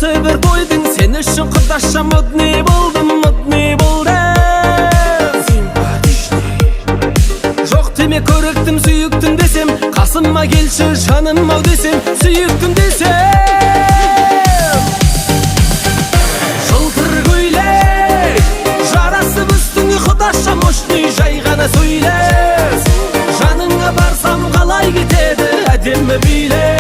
Осы бір тойдың сен үшін құдаша модный болдым, модный болдым. Жоқ деме көріктім, сүйіктім десем, қасыма келші жаным ау десем, сүйіктім десем. Жылтыр көйлек жарасып үстіңе құдаша мощный, жай ғана сөйлес. Жаныңа барсам қалай кетеді әдемі биле.